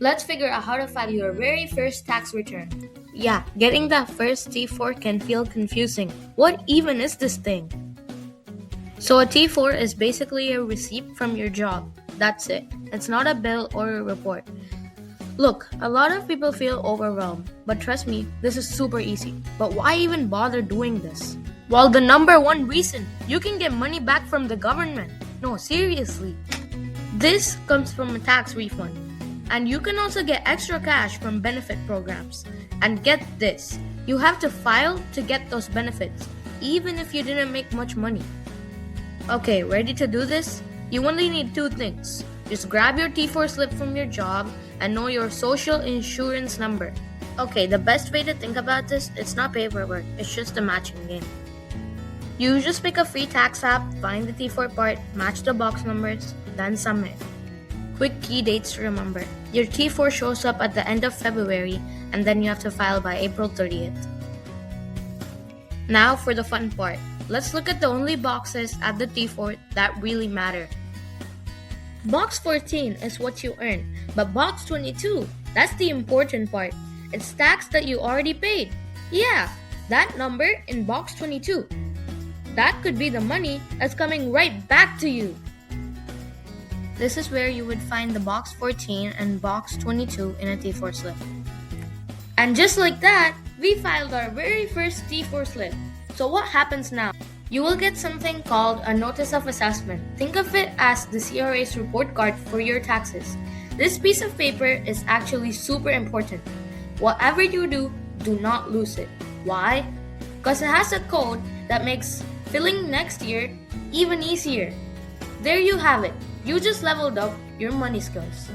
Let's figure out how to file your very first tax return. Yeah, getting that first T4 can feel confusing. What even is this thing? So a T4 is basically a receipt from your job. That's it. It's not a bill or a report. Look, a lot of people feel overwhelmed, but trust me, this is super easy. But why even bother doing this? Well, the number one reason, you can get money back from the government. No, seriously. This comes from a tax refund. And you can also get extra cash from benefit programs. And get this, you have to file to get those benefits, even if you didn't make much money. Okay, ready to do this? You only need two things. Just grab your T4 slip from your job and know your social insurance number. Okay, the best way to think about this, it's not paperwork, it's just a matching game. You just pick a free tax app, find the T4 part, match the box numbers, then submit. Quick key dates to remember. Your T4 shows up at the end of February and then you have to file by April 30th. Now for the fun part. Let's look at the only boxes at the T4 that really matter. Box 14 is what you earn, but box 22, that's the important part. It's tax that you already paid. Yeah, that number in box 22. That could be the money that's coming right back to you. This is where you would find the box 14 and box 22 in a T4 slip. And just like that, we filed our very first T4 slip. So what happens now? You will get something called a notice of assessment. Think of it as the CRA's report card for your taxes. This piece of paper is actually super important. Whatever you do, do not lose it. Why? Because it has a code that makes filling next year even easier. There you have it. You just leveled up your money skills.